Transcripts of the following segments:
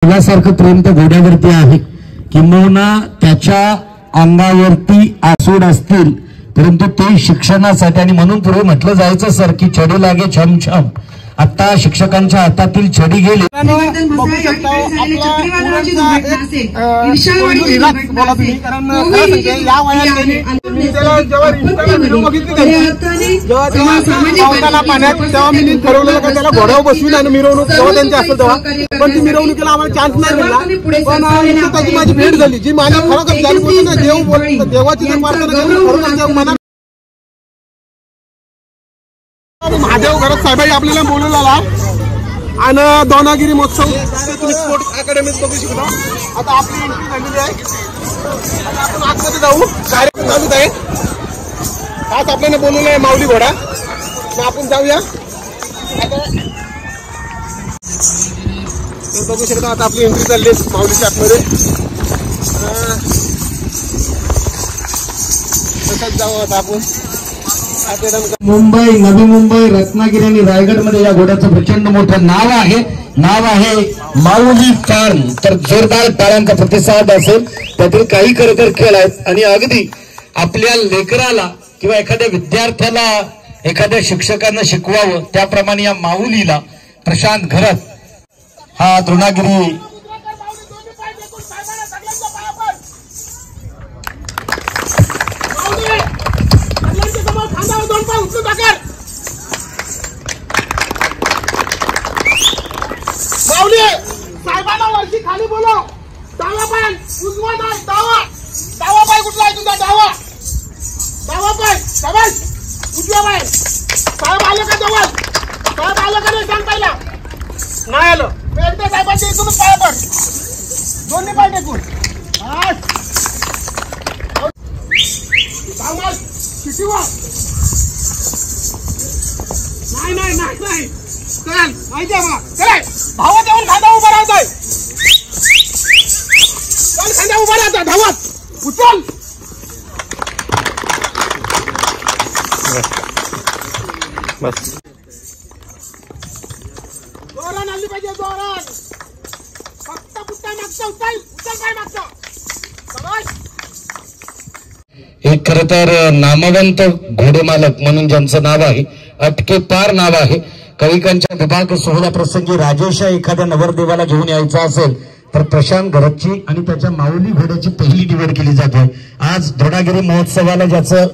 मुलासारखं प्रेम त्या घोड्यावरती आहे, किंबहुना त्याच्या अंगावरती आसूड असतील, परंतु ते शिक्षणासाठी आणि म्हणून पूर्वी म्हटलं जायचं सर की छडी लागे छमछम. आता शिक्षकांच्या हातातील छडी गेली. घोड्यावर बसवीन आणि मिरवणूक जेव्हा त्यांची असेल तेव्हा, पण ती मिरवणुकीला आम्हाला चान्स नाही मिळाला. पण त्याची माझी भेट झाली जी माझ्या खरोखर झाली होती ना. देव बोलतो देवाची मना महादेव घरात साहेबाई आपल्याला बोलवलेला आणि दोनागिरी महोत्सव स्पोर्ट्स अकॅडमीत बघू शकता. आता आपली एंट्री झालेली आहे. आता आपण आतमध्ये जाऊ. कार्यक्रम चालूच आहे. आज आपल्याला बोलवलं आहे माऊली घोडा. आपण जाऊया. बघू शकता आता आपली एंट्री चालली आहे माऊलीच्या आतमध्ये. तसंच जाऊ आता आपण. मुंबई, नवी मुंबई, रत्नागिरी आणि रायगडमध्ये या घोड्याचं प्रचंड मोठं नाव आहे माऊली फार्म. तर जोरदार टाळ्यांचा प्रतिसाद असेल. त्यातील काही खरोखर खेळ आहेत आणि अगदी आपल्या लेकराला किंवा एखाद्या विद्यार्थ्याला एखाद्या शिक्षकांना शिकवावं त्याप्रमाणे या माऊलीला प्रशांत घरत हा द्रोणागिरी साहेबांना वरती खाली बोलव. डावा पाय उजवा नाही. डावा पाय कुठला आहे तुझा? डावा पाय. शाबास. उजवा पाय. साहेब आले का जवळ? साहेब आले का नाही सांग पहिला. नाही आलं. एकदा साहेबांच्या इथून पाय पड. दोन्ही पाय टेकून. शिटीवा. नाही चल माहिती आहे मला. चल धावत येऊन खांदा उभा राहतोय. चल खांदा उभा राहता धावत. उचल. बस जोरान आली पाहिजे. जोरान. फक्त पुट्टा मागचा. उचल पाय मागचा. एक खरं तर नामवंत घोडेमालक म्हणून ज्यांचं नाव आहे, अटके पार नाव आहे. कविकांच्या विभाग सोहळ्या प्रसंगी राजेश एखाद्या नवरदेवाला घेऊन यायचा असेल तर प्रशांत घरतची आणि त्याच्या माऊली घोड्याची पहिली निवड केली जाते. आज द्रोणागिरी महोत्सवाला ज्याचं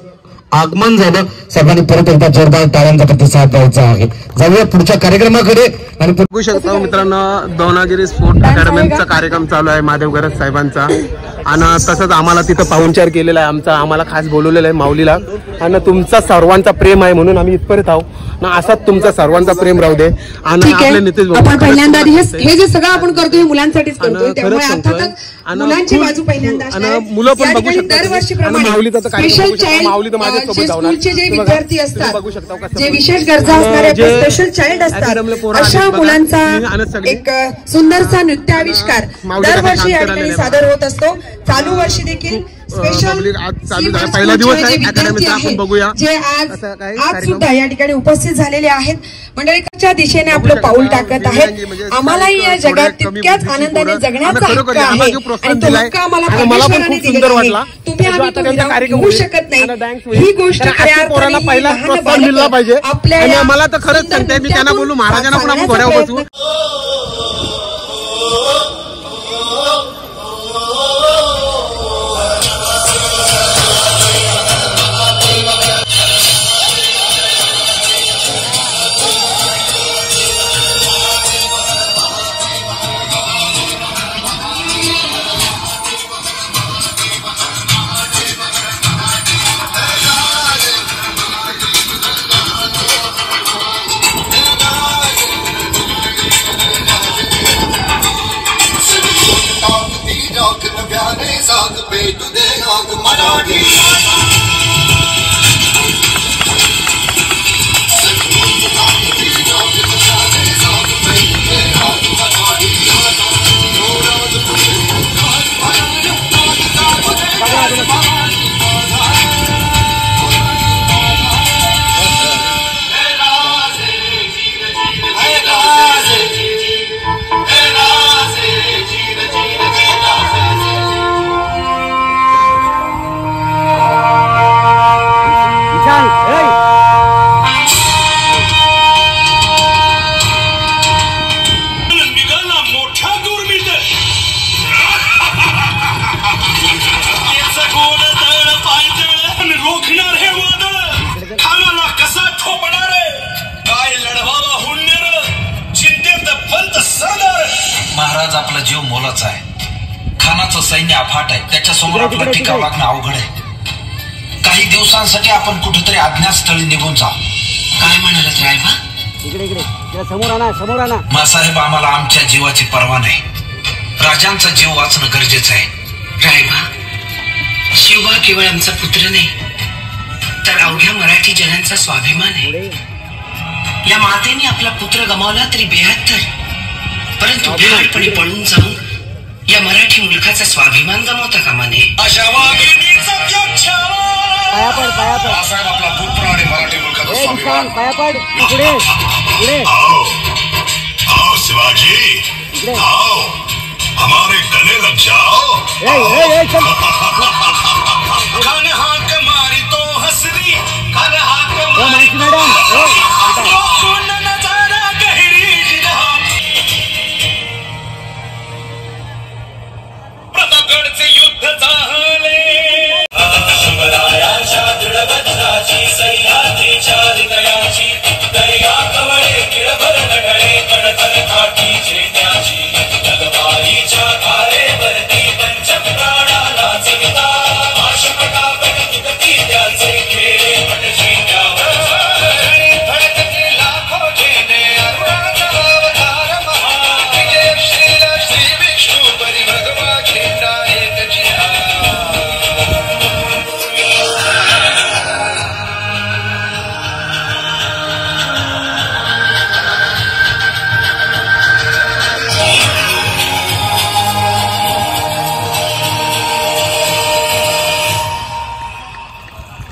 आगमन झालं, सर्वांनी परत एकदा जोरदार टाळ्यांचा प्रतिसाद द्यायचा आहे. जाऊया पुढच्या कार्यक्रमाकडे. आणि बघू शकता मित्रांनो, दोनागिरी स्पोर्ट अकॅडमीचा कार्यक्रम चालू आहे महादेव घरत साहेबांचा. आणि तसंच आम्हाला तिथं पाहुणचार केलेला आहे. आम्हाला खास बोलवलेलं आहे माऊलीला. आणि तुमचा सर्वांचा प्रेम आहे म्हणून आम्ही इथपर्यंत आहोत ना. असाच तुमचा सर्वांचा प्रेम राहू दे. आणि आपले नितेश आपण पहिल्यांदा हे जे सगळं आपण करतोय मुलांसाठीच करतोय, त्यामुळे अर्थातच मुलांची बाजू पहिल्यांदा असणार. मुलं पण बघू शकतात. दरवर्षीप्रमाणे माऊलीचा कार्यक्रम माऊली तर माझ्यासोबत जाणार. स्कूलचे जे विद्यार्थी असतात, जे विशेष गरजा असणारे स्पेशल चाइल्ड असतात, अशा मुलांचा एक सुंदरसा नृत्याविष्कार दरवर्षी या ठिकाणी सादर होत असतो. चालू वर्षी देखील स्पेशल पहिला दिवस आहे अकॅडमीचा. आपण बघूया जे आज सुद्धा या ठिकाणी उपस्थित झालेले आहेत. मंडळीच्या दिशेने आपलं पाऊल टाकत आहेत. आम्हालाही या जगात तितक्याच आनंदाने जगण्याचा हक्क आहे आणि तो हक्क आम्हाला परमेश्वराने दिलेला आहे. तुम्ही आम्ही तो घेऊ शकत नाही. ही गोष्ट पहिला प्रोत्साहन मिळाला पाहिजे. आपल्या मला तर खरंच सांगते, मी त्यांना बोलू महाराजांना पण आपण घोड्यावर बसू. आपला जीव मोलाचा आहे. खानाचं सैन्य अफाट आहे, त्याच्यासमोर आपला टिकाव लागणं अवघड आहे. काही दिवसांसाठी आपण कुठेतरी अज्ञातस्थळी निघून जाऊ. काय म्हणालात रायबा? समोर आणा. मासाहेब, आम्हाला आमच्या जीवाची पर्वा नाही. राजांचा जीव वाचणं गरजेचं आहे. रायबा, शिवबा केवळ आमचा पुत्र नाही, तर अवघ्या मराठी जनांचा स्वाभिमान आहे. या मातेने आपला पुत्र गमावला तरी बेहत्तर, परंतु भ्याडपणे पळून जाऊन या मराठी मुलखाचा स्वाभिमान गमावता कामा नये. अशा वाघिणीचा मासाहेब, आपला पुत्र आणि मराठी मुलखाचा स्वाभिमान. आओ शिवाजी, आओ, हमारे गले लग जाओ. खान हाक मारी तो हसरी, खान हाक नजारा गहरी जिहा. प्रतापगडचे युद्ध झाले, शिवरायाच्या दृढबंधाची, सह्याद्रीच्या हृदयाची, दर्या कवळे किळभर नगळे, कडथर काठीचे त्याची, जगबाईच्या धारेवरती पंचप्राणाला जगता, आशपटापट किती त्याचे खेळे पटशी त्यावर धडकते लाखो जेने, अरुणाचा अवतार महा, विजय श्री विष्णू परिभगवा खेंडा एक जिहा.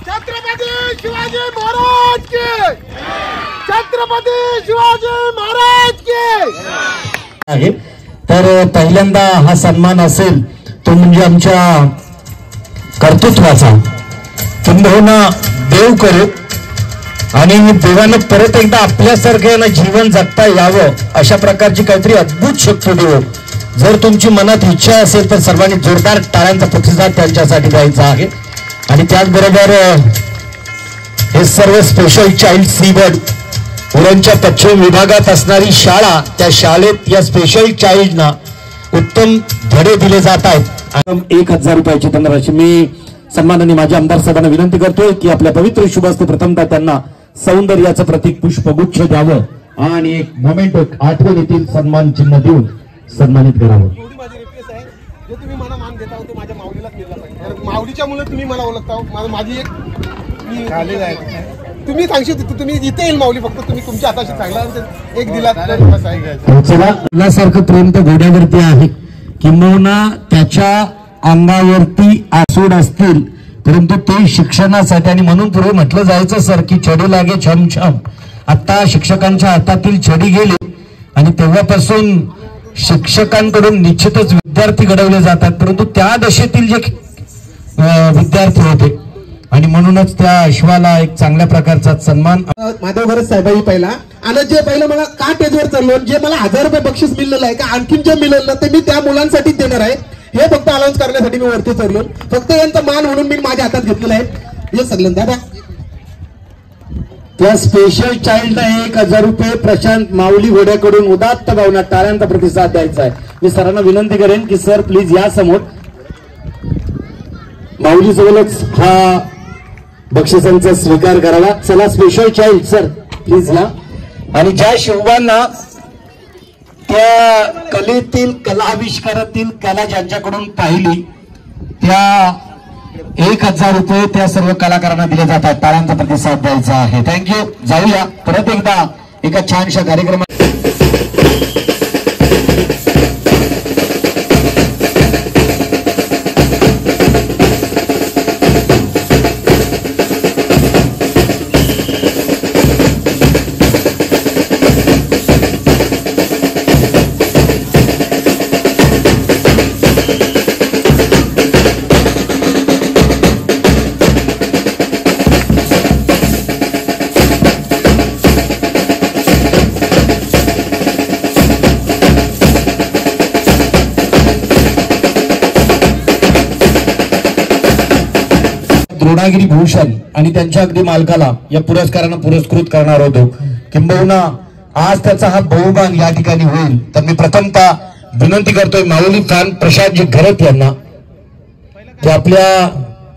छत्रपती शिवाजी महाराज की, छत्रपती शिवाजी महाराज की आहे. तर पहिल्यांदा हा सन्मान असेल तो म्हणजे आमच्या कर्तृत्वाचा. किंबहुना देव करू आणि देवानं परत एकदा आपल्यासारख्यानं जीवन जगता यावं अशा प्रकारची काहीतरी अद्भुत शक्ती देव. जर तुमची मनात इच्छा असेल तर सर्वांनी जोरदार टाळ्यांचा प्रतिसाद त्यांच्यासाठी द्यायचा आहे. आणि त्याचबरोबर हे सर्व स्पेशल चाइल्ड सीबर्ड उरणच्या पश्चिम विभागात असणारी शाळा, त्या शाळेत या स्पेशल चाइल्डना उत्तम धडे दिले जात आहेत. 1000 रुपयाची धनराशी मी सन्माननीय माझ्या आमदार साहेबांना विनंती करतोय की आपल्या पवित्र शुभास्ते प्रथमतः त्यांना सौंदर्याचं प्रतीक पुष्पगुच्छ द्यावं आणि एक मोमेंट, आठवण येथील सन्मान चिन्ह देऊन सन्मानित करावं. एवढी माझी रिक्वेस्ट आहे, जे तुम्ही मला मान देता ते माझ्या माऊलीलाच दिला पाहिजे. माऊलीच्या मुलं तुम्ही मला ओळखता. माझी एक मी तुम्ही सांगशील, तुम्ही इथे येईल माऊली, फक्त तुम्ही तुमच्या हाताशी चांगला एक दिला चला. सारखं प्रेम तर घोड्यावरती आहे, किंबहुना त्याच्या अंगावरती आसूड असतील, परंतु ते शिक्षणासाठी. आणि म्हणून पूर्वी म्हटलं जायचं सर की छडी लागे छमछम. आता शिक्षकांच्या हातातील छडी गेली आणि तेव्हापासून शिक्षकांकडून निश्चितच विद्यार्थी घडवले जातात, परंतु त्या दशेतील जे विद्यार्थी होते आणि म्हणूनच त्या अश्वाला एक चांगल्या प्रकारचा सन्मान. माधव गरज साहेबांनी पहिला आणि जे पहिलं मला का टेजवर चाललो, जे मला 1000 रुपये बक्षीस मिळलेलं आहे का आणखीन जे मिळेल ना ते मी त्या मुलांसाठी देणार आहे. हे फक्त अनाउन्स करण्यासाठी मी वरती चढलो. फक्त यांचा मान म्हणून मी माझ्या हातात घेतलेला आहे. हे सगळं दादा त्या स्पेशल चाइल्डला 1000 रुपये प्रशांत माऊली घोड्याकडून उदात्त भावना टाळ्यांचा प्रतिसाद द्यायचा आहे. मी सरांना विनंती करेन की सर प्लीज या समोर माऊली जवळच हा बक्षिसांचा स्वीकार करावा. चला स्पेशल चाइल्ड सर प्लीज या. आणि ज्या शिवबांना त्या कलेतील कलाविष्कारातील कला ज्यांच्याकडून पाहिली त्या 1000 रुपये त्या सर्व कलाकारांना दिले जातात. टाळ्यांचा प्रतिसाद द्यायचा आहे. थँक्यू. जाऊया परत एकदा एका छानशा कार्यक्रमात. द्रोणागिरी भूषण आणि त्यांच्या अगदी मालकाला या पुरस्कारानं पुरस्कृत करणार होतो. किंबहुना आज त्याचा हा बहुमान या ठिकाणी होईल. तर मी प्रथमतः विनंती करतोय माऊली फॅन प्रशांतजी घरत यांना ते आपल्या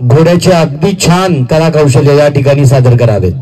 घोड्याचे अगदी छान कलाकौशल्य या ठिकाणी सादर करावेत.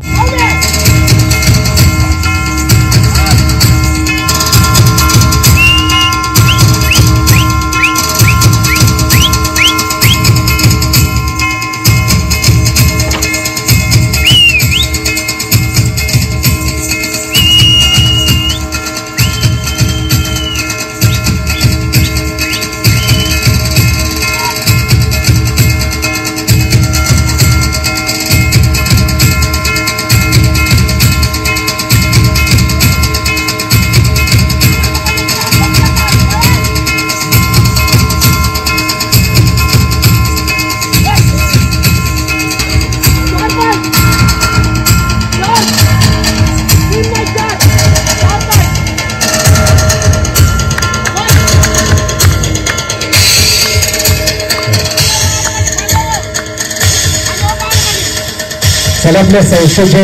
आपल्या संस्थेचे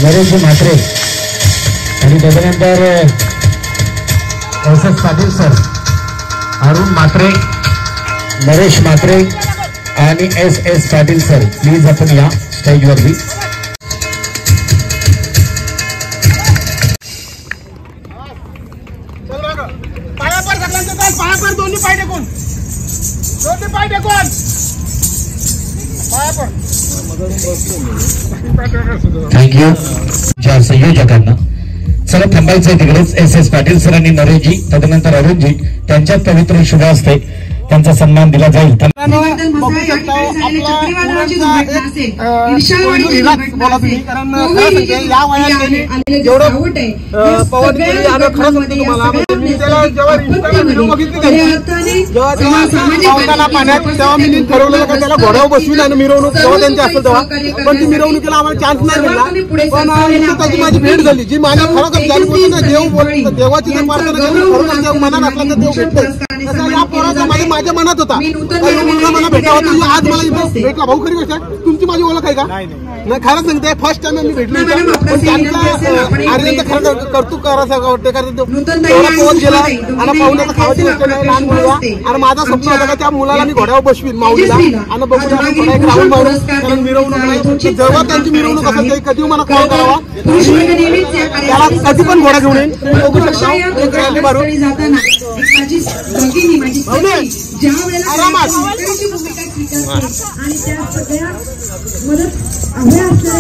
नरेश म्हात्रे आणि त्याच्यानंतर एस पाटील सर, अरुण म्हात्रे, नरेश म्हात्रे आणि एस पाटील सर, प्लीज आपण या स्टेजवरती. पायापर दोन्ही पाय टेकून थँक्यू ज्या संयोजकांना. चला थांबायचंय तिकडेच. एस पाटील सर आणि नरेशजी, तदनंतर अरुणजी, त्यांच्यात पवित्र शुभ असते, त्यांचा सन्मान दिला जाईल. पाण्यात तेव्हा मी ठरवलं का त्याला घोड्यावर बसवीन आणि मिरवणूक जेव्हा त्यांची असेल तेव्हा, पण ती मिरवणुकीला आम्हाला चान्स नाही मिळाला. पण त्याची माझी भेट झाली जी माझ्या खरोखर देव बोलतो, देवाची जर प्रार्थना मनात असला तर देव भेटतो. या पोराचा माझ्या मनात होता, मुलगा मला भेटला होता, आज मला भेटला. भाऊ खरी गोष्ट आहे, तुमची माझी ओळख आहे का? नाही, खरं सांगते फर्स्ट टाइम मी भेटलो. आर्यनचं खरं कौतुक करायचं पोहोच गेला आणि पाहुण्याचा खावाची गोष्ट नाही, लहान मुलगा. आणि माझा स्वप्न होता का त्या मुलाला मी घोड्यावर बसवीन माऊलीला आणि बघून एक राऊंड मारून, कारण मिरवणूक नाही. जेव्हा त्यांची मिरवणूक असेल ते कधी मला कॉल करावा, त्याला कधी पण घोडा घेऊन येईन. बघू शकता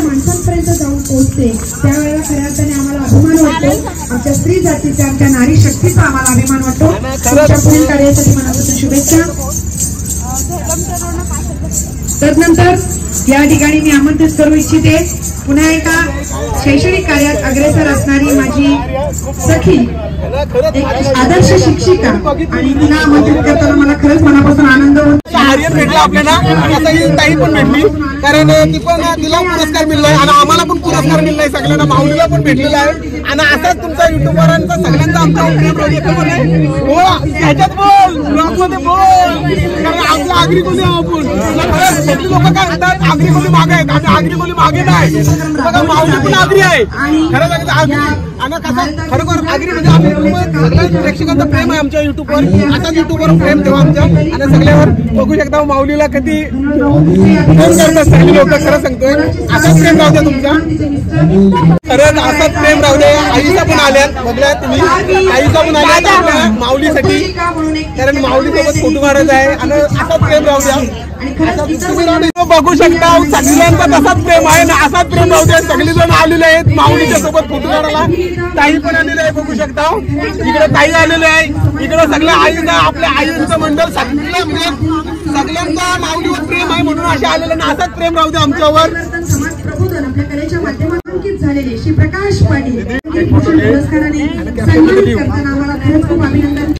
माणसांपर्यंत जाऊन पोहोचते, त्यावेळेला खऱ्या अर्थाने आम्हाला अभिमान वाटतो. आमच्या स्त्री जातीचा, आमच्या नारी शक्तीचा आम्हाला अभिमान वाटतो. तुमच्या पुढील कार्यासाठी मनापासून शुभेच्छा. तदनंतर या ठिकाणी मी आमंत्रित करू इच्छिते पुन्हा एका शैक्षणिक कार्यात अग्रेसर असणारी माझी सखी, एक आदर्श शिक्षिका, आणि तिला आमंत्रित करताना मला खरंच मनापासून आनंद होतो. आर्यन भेटला आपल्याला, आता ही ताई पण भेटली, कारण ती पण तिला पुरस्कार मिळलाय आणि आम्हाला पण पुरस्कार मिळलाय, सगळ्यांना माऊलीला पण भेटलेला आहे. आणि असाच तुमचा युट्यूबवरांचा सगळ्यांचा आमचा ह्याच्यात बोल, ब्लॉगमध्ये बोल, कारण आपल्या आगरी कोली आपण लोक काय म्हणतात आगरी कोली मागे आहेत, आम्ही आगरी कोली मागे नाही. बघा माऊली पण आगरी आहे, खरं सांगतो आगरी. आणि कसं खरोखर आगरी म्हणजे आम्ही सगळ्या प्रेक्षकांचं प्रेम आहे आमच्या युट्यूबवर. असाच युट्यूबवर प्रेम ठेवा आमच्या, आणि सगळ्यावर बघू शकता माऊलीला कधी फोन करतात सगळी लोक. खरं सांगतोय असाच प्रेम राहू द्या तुमचा, खरंच असाच प्रेम राहू द्या. आईचा पण आल्यात, बघल्या तुम्ही, आईचा पण आल्यात आपल्या माऊलीसाठी, कारण माऊलीसोबत फोटो काढायचा आहे. आणि असाच प्रेम राहू द्या. बघू शकता सगळ्यांचा तसाच प्रेम आहे ना, असाच प्रेम राहू द्या. सगळेजण आलेले आहेत माऊलीच्या सोबत फोटो काढायला. ताई पण आलेले आहे, बघू शकता इकडे ताई आलेले आहे, इकडे सगळ्या आईचा, आपल्या आईंचं मंडळ सगळ्या म्हणजे सगळ्यांचा माऊलीवर प्रेम आहे म्हणून असे आलेले ना, असाच प्रेम राहू द्या आमच्यावर. समाज प्रबोधन आपल्या कलेच्या माध्यमातून अंकित झालेले श्री प्रकाश पाटील पुरस्काराने सन्मानित करताना आम्हाला खरंच खूप अभिनंदन.